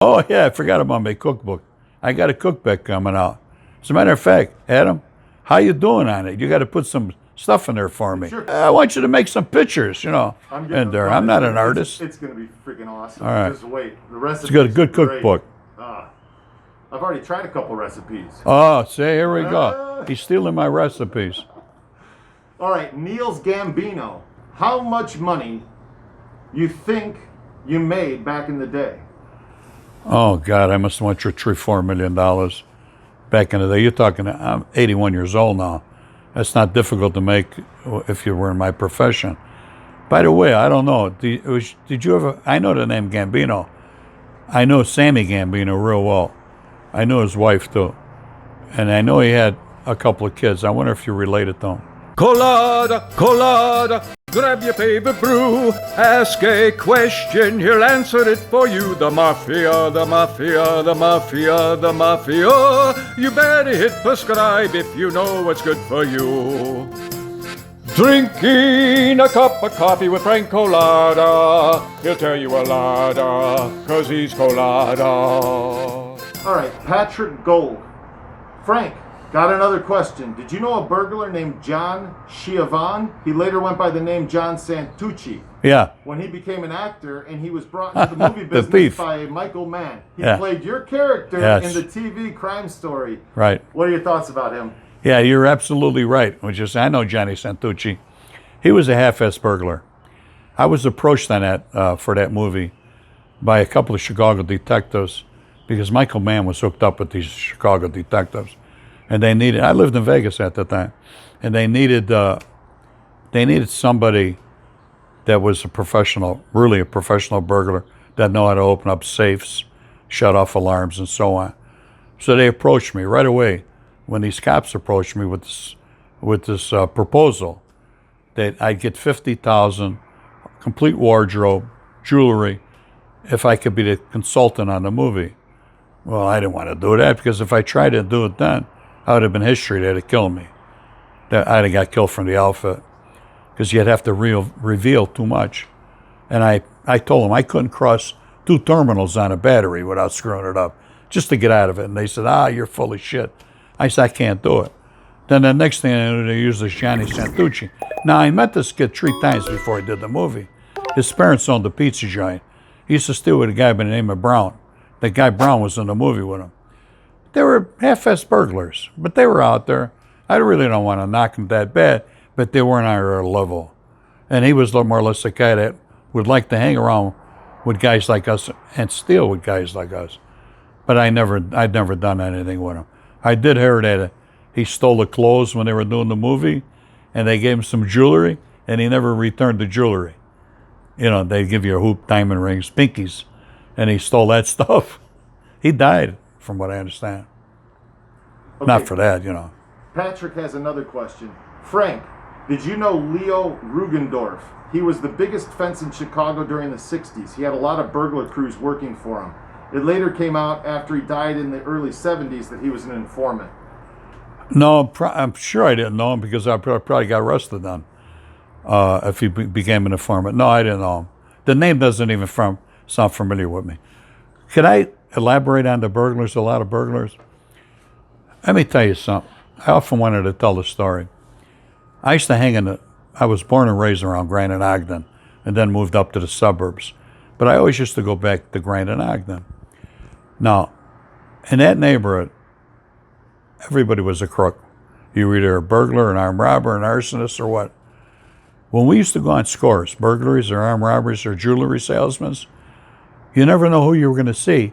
Oh, yeah, I forgot about my cookbook. I got a cookbook coming out. As a matter of fact, Adam, how you doing on it? You got to put some stuff in there for me. Sure. I want you to make some pictures, in there. I'm not an artist. It's going to be freaking awesome. All right. Just wait. The recipe. It's got a good cookbook. I've already tried a couple recipes. Oh, see, here we go. He's stealing my recipes. All right, Niels Gambino. How much money you think you made back in the day? Oh, God, I must have went through $3-4 million back in the day. You're talking, I'm 81 years old now. That's not difficult to make if you were in my profession. By the way, I don't know. Did you ever, I know the name Gambino. I know Sammy Gambino real well. I know his wife, too. And I know he had a couple of kids. I wonder if you related to him. Culotta, Culotta, grab your favorite brew, ask a question, he'll answer it for you. The Mafia, the Mafia, the Mafia, the Mafia. You better hit prescribe if you know what's good for you. Drinking a cup of coffee with Frank Culotta, he'll tell you a lot, 'cause he's Culotta. All right, Patrick Gold. Frank, got another question. Did you know a burglar named John Schiavone? He later went by the name John Santucci. Yeah. When he became an actor and he was brought into the movie The business thief. by Michael Mann. He Yeah. played your character Yes. in the TV Crime Story. Right. What are your thoughts about him? Yeah, you're absolutely right. I know Johnny Santucci. He was a half-ass burglar. I was approached on that for that movie by a couple of Chicago detectives because Michael Mann was hooked up with these Chicago detectives, and they needed. I lived in Vegas at the time, and they needed somebody that was a professional, really a professional burglar that know how to open up safes, shut off alarms, and so on. So they approached me right away. When these cops approached me with this proposal that I'd get $50,000, complete wardrobe, jewelry, if I could be the consultant on the movie. Well, I didn't want to do that because if I tried to do it then, I would have been history. They'd have killed me. I'd have got killed from the outfit because you'd have to reveal too much. And I told them I couldn't cross 2 terminals on a battery without screwing it up just to get out of it. And they said, you're full of shit. I said, I can't do it. Then the next thing I knew, they used this Johnny Santucci. Now, I met this kid 3 times before I did the movie. His parents owned a pizza joint. He used to steal with a guy by the name of Brown. That guy Brown was in the movie with him. They were half-ass burglars, but they were out there. I really don't want to knock them that bad, but they weren't on our level. And he was more or less a guy that would like to hang around with guys like us and steal with guys like us. But I'd never done anything with him. I did hear that he stole the clothes when they were doing the movie, and they gave him some jewelry, and he never returned the jewelry. They give you a hoop, diamond rings, pinkies, and he stole that stuff. He died, from what I understand. Okay. Not for that, Patrick has another question. Frank, did you know Leo Rugendorf? He was the biggest fence in Chicago during the 60s. He had a lot of burglar crews working for him. It later came out after he died in the early 70s that he was an informant. No, I'm sure I didn't know him because I probably got arrested then if he became an informant. No, I didn't know him. The name doesn't even sound familiar with me. Could I elaborate on the burglars, a lot of burglars? Let me tell you something. I often wanted to tell the story. I used to I was born and raised around Grand and Ogden and then moved up to the suburbs. But I always used to go back to Grand and Ogden. Now, in that neighborhood, everybody was a crook. You were either a burglar, an armed robber, an arsonist, or what. When we used to go on scores, burglaries or armed robberies or jewelry salesmen, you never know who you were going to see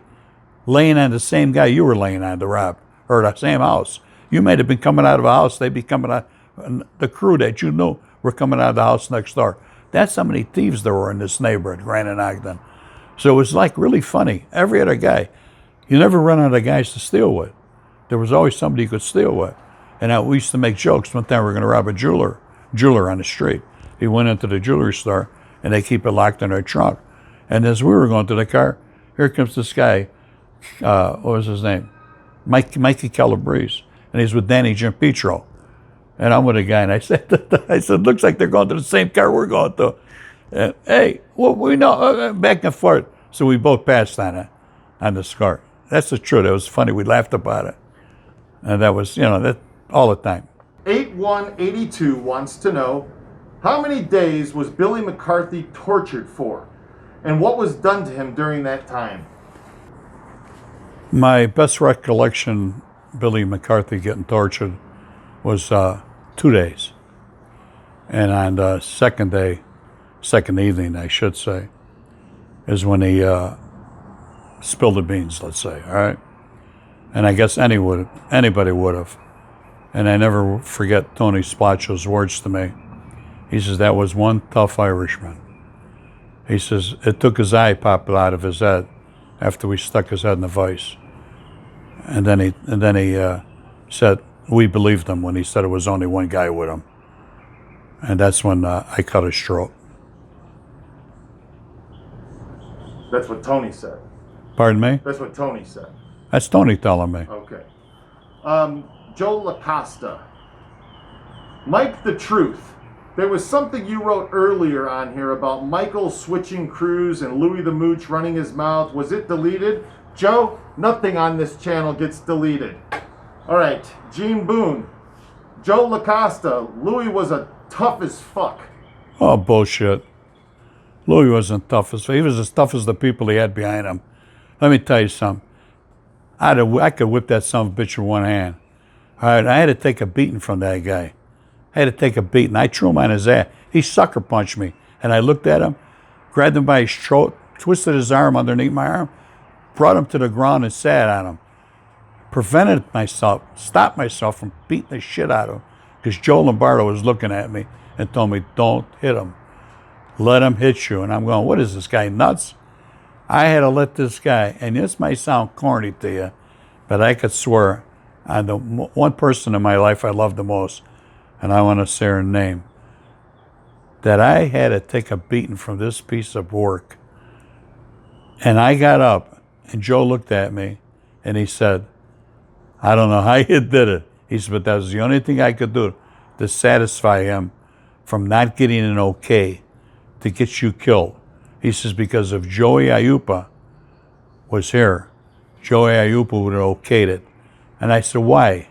laying on the same guy you were laying on to rob, or the same house. You might have been coming out of a house, they'd be coming out, the crew that you knew were coming out of the house next door. That's how many thieves there were in this neighborhood, Grand and Ogden. So it was like really funny. Every other guy, you never run out of guys to steal with. There was always somebody you could steal with. And we used to make jokes. One time we were going to rob a jeweler on the street. He went into the jewelry store, and they keep it locked in their trunk. And as we were going to the car, here comes this guy, what was his name? Mikey Calabrese. And he's with Danny Giampetro. And I'm with a guy, and I said, looks like they're going to the same car we're going to. Hey, well, we know, back and forth. So we both passed on it. on the scar. That's the truth. It was funny. We laughed about it. And that was, that all the time. 8182 wants to know, how many days was Billy McCarthy tortured for? And what was done to him during that time? My best recollection, Billy McCarthy getting tortured, was 2 days. And on the second evening, I should say, is when he spilled the beans, let's say, all right? And I guess anybody would have. And I never forget Tony Splotcho's words to me. He says, that was one tough Irishman. He says, it took his eye popped out of his head after we stuck his head in the vice. And then he said, we believed him when he said it was only one guy with him. And that's when I cut his throat. That's what Tony said. Pardon me? That's what Tony said. That's Tony telling me. Okay. Joe LaCosta. Mike the Truth. There was something you wrote earlier on here about Michael switching crews and Louis the Mooch running his mouth. Was it deleted? Joe, nothing on this channel gets deleted. All right, Gene Boone. Joe LaCosta. Louis was a tough as fuck. Oh, bullshit. Louis wasn't tough as he was as tough as the people he had behind him. Let me tell you something. I could whip that son of a bitch with one hand. All right, I had to take a beating from that guy. I had to take a beating. I threw him on his ass. He sucker punched me. And I looked at him, grabbed him by his throat, twisted his arm underneath my arm, brought him to the ground and sat on him. Stopped myself from beating the shit out of him because Joe Lombardo was looking at me and told me, don't hit him. Let him hit you. And I'm going, what is this guy, nuts? I had to let this guy, and this might sound corny to you, but I could swear on the one person in my life I love the most, and I want to say her name, that I had to take a beating from this piece of work. And I got up, and Joe looked at me, and he said, I don't know how you did it. He said, but that was the only thing I could do to satisfy him from not getting an okay to get you killed. He says, because if Joey Aiuppa was here, Joey Aiuppa would have okayed it. And I said, why?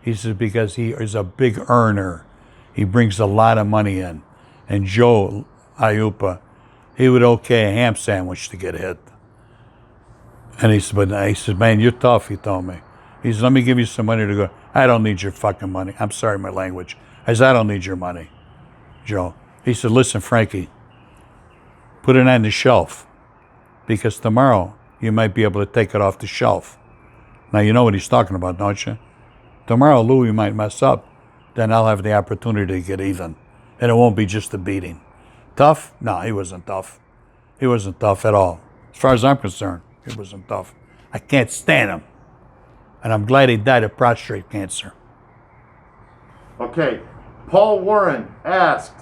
He says, because he is a big earner. He brings a lot of money in. And Joe Aiuppa, he would okay a ham sandwich to get hit. And he said, man, you're tough, he told me. He said, let me give you some money to go. I don't need your fucking money. I'm sorry, my language. I said, I don't need your money, Joe. He said, listen, Frankie, put it on the shelf because tomorrow you might be able to take it off the shelf. Now, you know what he's talking about, don't you? Tomorrow, Louis might mess up. Then I'll have the opportunity to get even. And it won't be just a beating. Tough? No, he wasn't tough. He wasn't tough at all. As far as I'm concerned, he wasn't tough. I can't stand him. And I'm glad he died of prostate cancer. Okay. Paul Warren asked,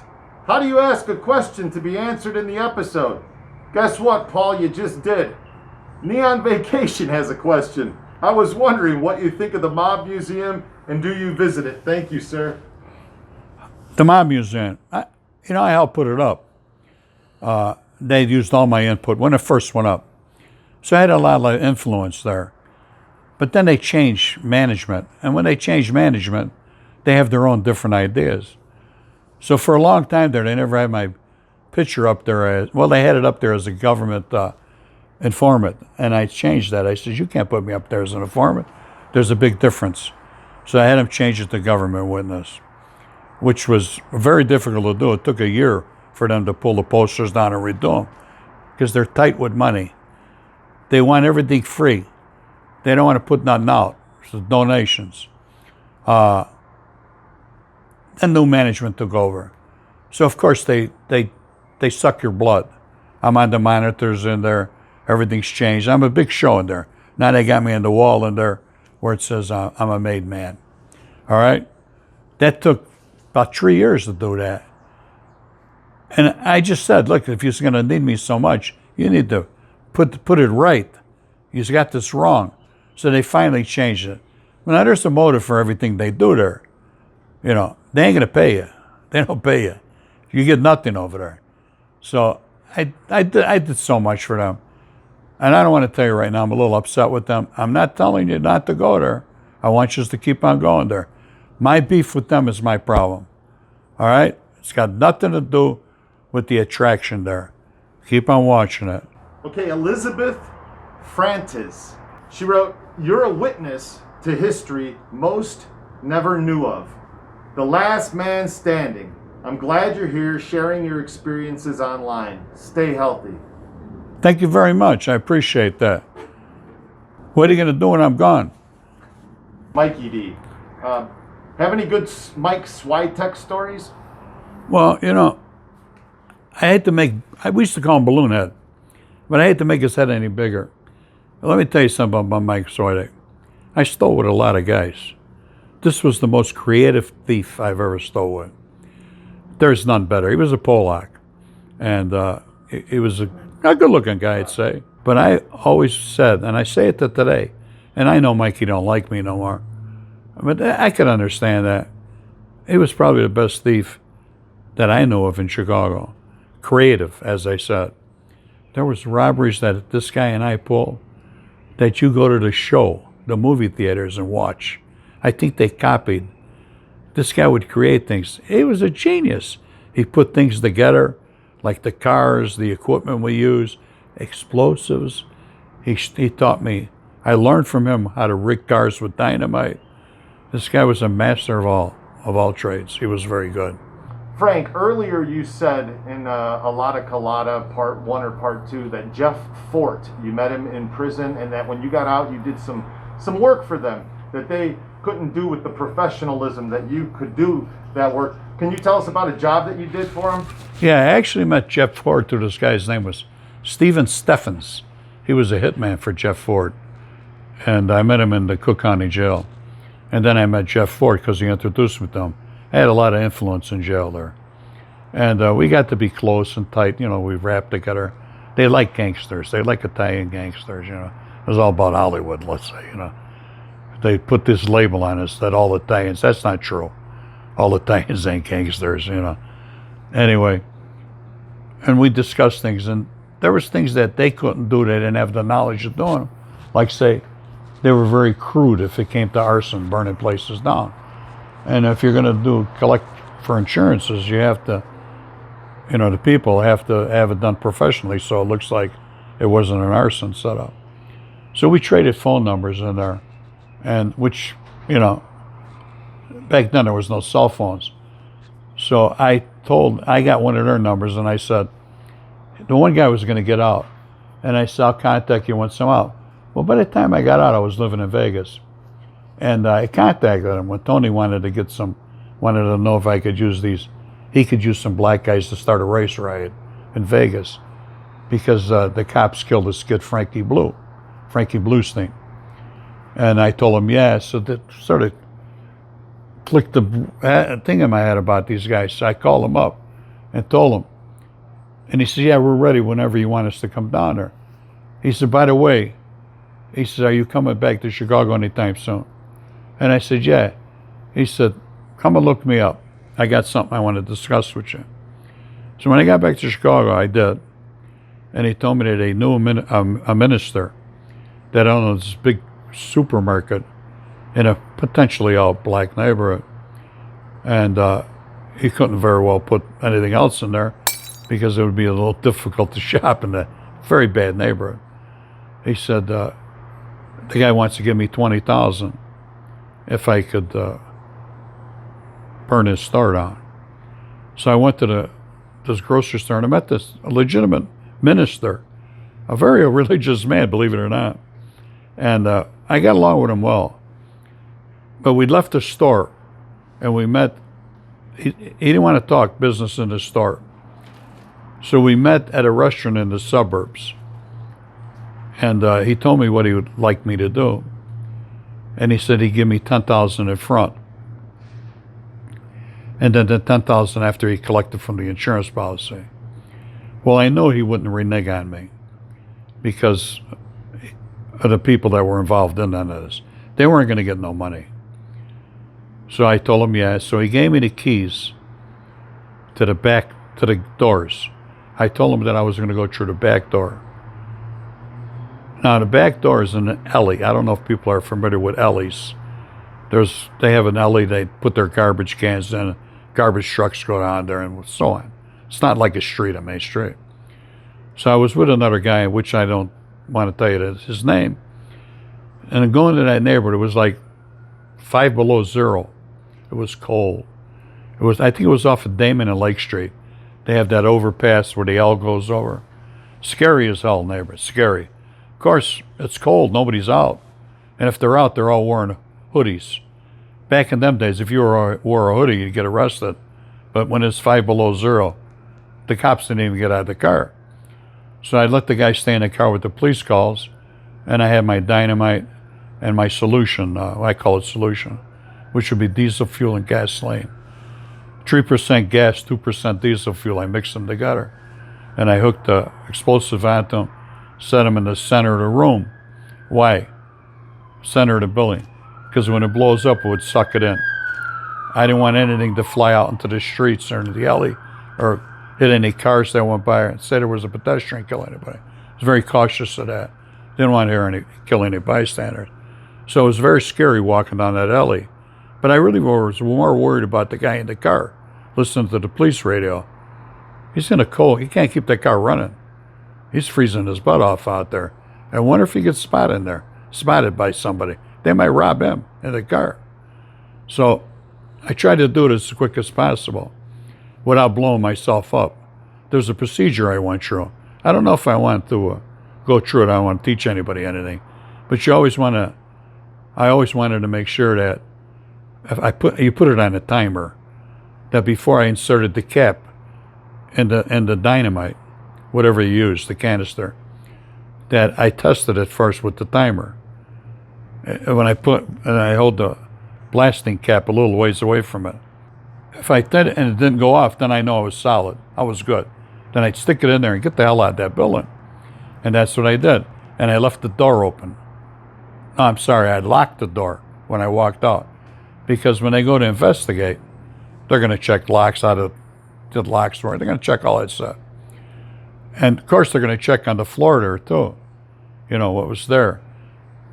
how do you ask a question to be answered in the episode? Guess what, Paul? You just did. Neon Vacation has a question. I was wondering what you think of the Mob Museum and do you visit it? Thank you, sir. The Mob Museum, I helped put it up. They used all my input when it first went up. So I had a lot of influence there. But then they changed management. And when they changed management, they have their own different ideas. So for a long time there, they never had my picture up there as, well, they had it up there as a government informant. And I changed that. I said, you can't put me up there as an informant. There's a big difference. So I had them change it to government witness, which was very difficult to do. It took a year for them to pull the posters down and redo them because they're tight with money. They want everything free. They don't want to put nothing out. So donations. Then new management took over. So of course they suck your blood. I'm on the monitors in there. Everything's changed. I'm a big show in there. Now they got me on the wall in there where it says I'm a made man. All right? That took about 3 years to do that. And I just said, look, if you're going to need me so much, you need to put it right. You got this wrong. So they finally changed it. Now there's a motive for everything they do there. You know, they ain't going to pay you. They don't pay you. You get nothing over there. So I did so much for them. And I don't want to tell you right now, I'm a little upset with them. I'm not telling you not to go there. I want you to keep on going there. My beef with them is my problem. All right? It's got nothing to do with the attraction there. Keep on watching it. Okay, Elizabeth Frantis. She wrote, "You're a witness to history most never knew of. The last man standing. I'm glad you're here sharing your experiences online. Stay healthy." Thank you very much. I appreciate that. What are you going to do when I'm gone? Mikey D. Have any good Mike Swiatek stories? Well, you know, we used to call him Balloon Head, but I hate to make his head any bigger. Let me tell you something about Mike Swiatek. I stole with a lot of guys. This was the most creative thief I've ever stole with. There's none better. He was a Polak, and he was a good-looking guy, I'd say. But I always said, and I say it to today, and I know Mikey don't like me no more, but I could understand that. He was probably the best thief that I know of in Chicago. Creative, as I said. There was robberies that this guy and I pulled that you go to the show, the movie theaters, and watch. I think they copied. This guy would create things. He was a genius. He put things together, like the cars, the equipment we use, explosives. He taught me. I learned from him how to rig cars with dynamite. This guy was a master of all trades. He was very good. Frank, earlier you said in a lot of Culotta, part 1 or part 2, that Jeff Fort, you met him in prison, and that when you got out, you did some work for them that they couldn't do with the professionalism that you could do that work. Can you tell us about a job that you did for him? Yeah, I actually met Jeff Ford through this guy's name was Stephen Steffens. He was a hitman for Jeff Ford. And I met him in the Cook County jail. And then I met Jeff Ford because he introduced me to him. I had a lot of influence in jail there. And we got to be close and tight. You know, we rapped together. They like gangsters. They like Italian gangsters, you know. It was all about Hollywood, let's say, you know. They put this label on us that all Italians, that's not true. All Italians ain't gangsters, you know. Anyway, and we discussed things, and there was things that they couldn't do. They didn't have the knowledge of doing them. Like, say, they were very crude if it came to arson, burning places down. And if you're going to collect for insurances, you have to, you know, the people have to have it done professionally so it looks like it wasn't an arson setup. So we traded phone numbers in there, and which, you know, back then there was no cell phones. So I got one of their numbers, and I said, the one guy was going to get out. And I said, I'll contact you once I'm out. Well, by the time I got out, I was living in Vegas. And I contacted him when Tony wanted to know if I could use he could use some black guys to start a race riot in Vegas because the cops killed this kid, Frankie Bluestein. And I told him, yeah, so that sort of clicked the thing in my head about these guys. So I called him up and told him. And he said, yeah, we're ready whenever you want us to come down there. He said, by the way, he said, are you coming back to Chicago anytime soon? And I said, yeah. He said, come and look me up. I got something I want to discuss with you. So when I got back to Chicago, I did. And he told me that they knew a minister that owned this big supermarket in a potentially all black neighborhood. And he couldn't very well put anything else in there because it would be a little difficult to shop in a very bad neighborhood. He said, the guy wants to give me $20,000 if I could burn his store down. So I went to this grocery store and I met this legitimate minister, a very religious man, believe it or not. And I got along with him well. But we left the store and we met. He didn't want to talk business in the store. So we met at a restaurant in the suburbs. And he told me what he would like me to do. And he said he'd give me $10,000 in front. And then the $10,000 after he collected from the insurance policy. Well, I know he wouldn't renege on me because of the people that were involved in none of this. They weren't going to get no money. So I told him, yeah. So he gave me the keys to the back, to the doors. I told him that I was going to go through the back door. Now, the back door is in an alley. I don't know if people are familiar with alleys. They have an alley, they put their garbage cans in, garbage trucks go down there, and so on. It's not like a street, a main street. So I was with another guy, which I don't want to tell you his name. And going to that neighborhood, it was like 5 below zero. It was cold. I think it was off of Damon and Lake Street. They have that overpass where the L goes over. Scary as hell, neighbor. Scary. Of course, it's cold. Nobody's out. And if they're out, they're all wearing hoodies. Back in them days, if you wore a hoodie, you'd get arrested. But when it's 5 below zero, the cops didn't even get out of the car. So I let the guy stay in the car with the police calls, and I had my dynamite and my solution. I call it solution, which would be diesel fuel and gasoline. 3% gas, 2% diesel fuel. I mixed them together. And I hooked the explosive onto them, set them in the center of the room. Why? Center of the building. Because when it blows up, it would suck it in. I didn't want anything to fly out into the streets or into the alley or hit any cars that went by and say there was a pedestrian kill anybody. I was very cautious of that. Didn't want to kill any bystanders. So it was very scary walking down that alley. But I really was more worried about the guy in the car, listening to the police radio. He's in a cold. He can't keep that car running. He's freezing his butt off out there. I wonder if he gets spotted by somebody. They might rob him in the car. So I tried to do it as quick as possible without blowing myself up. There's a procedure I went through. I don't know if I want to go through it. I don't want to teach anybody anything. But I always wanted to make sure that if you put it on a timer, that before I inserted the cap in the dynamite, whatever you use, the canister, that I tested it first with the timer. When I hold the blasting cap a little ways away from it. If I did it and it didn't go off, then I know it was solid. I was good. Then I'd stick it in there and get the hell out of that building. And that's what I did. And I left the door open. No, I'm sorry, I locked the door when I walked out. Because when they go to investigate, they're going to check locks out of the lock store. They're going to check all that stuff. And of course, they're going to check on the floor there too. You know, what was there.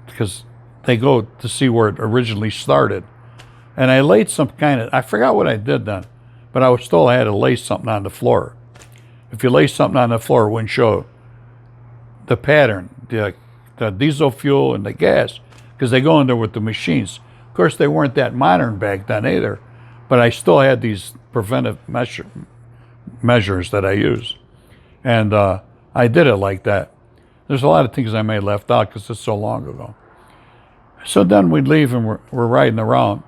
Because they go to see where it originally started. And I laid some I forgot what I did then, but I was told I had to lay something on the floor. If you lay something on the floor, it wouldn't show the pattern, the diesel fuel and the gas, because they go in there with the machines. Of course, they weren't that modern back then either, but I still had these preventive measures that I used. And I did it like that. There's a lot of things I may have left out because it's so long ago. So then we'd leave and we're riding around,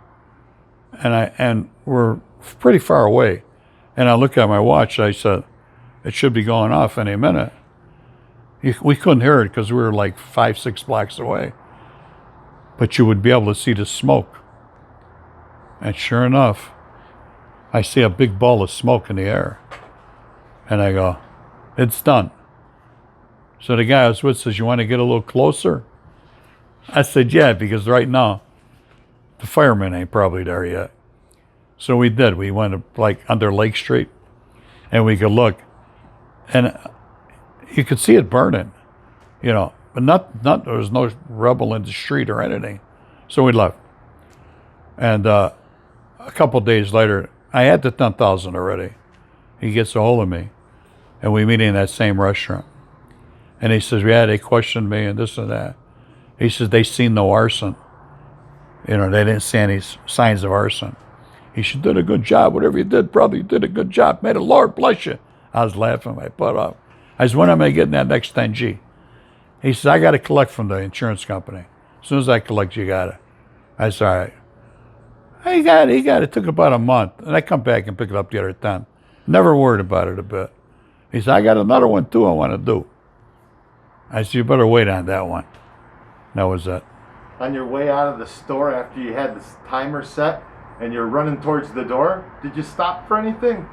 and we're pretty far away. And I look at my watch. I said, it should be going off any minute. We couldn't hear it because we were like 5-6 blocks away. But you would be able to see the smoke. And sure enough, I see a big ball of smoke in the air. And I go, it's done. So the guy I was with says, you want to get a little closer? I said, yeah, because right now, the firemen ain't probably there yet. So we did. We went like under Lake Street, and we could look. And you could see it burning, you know. But there was no rubble in the street or anything. So we left. And a couple of days later, I had the 10,000 already. He gets a hold of me, and we meet in that same restaurant. And he says, yeah, they questioned me and this and that. He says, they seen no arson. You know, they didn't see any signs of arson. He said, did a good job. Whatever you did, brother, you did a good job. May the Lord bless you. I was laughing my butt off. I said, when am I getting that next 10G? He says, I got to collect from the insurance company. As soon as I collect, you got it. I said, all right. He got it. It took about a month. And I come back and pick it up the other 10. Never worried about it a bit. He said, I got another one too I want to do. I said, you better wait on that one. That was it. On your way out of the store after you had this timer set and you're running towards the door, did you stop for anything?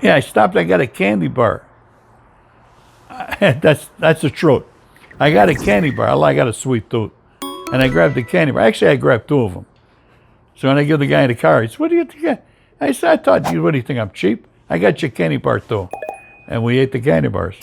Yeah, I stopped. I got a candy bar. That's the truth. I got a candy bar. I got a sweet tooth. And I grabbed the candy bar. Actually, I grabbed 2 of them. So when I give the guy in the car, he said, what do you think? I said, what do you think, I'm cheap? I got you a candy bar too. And we ate the candy bars.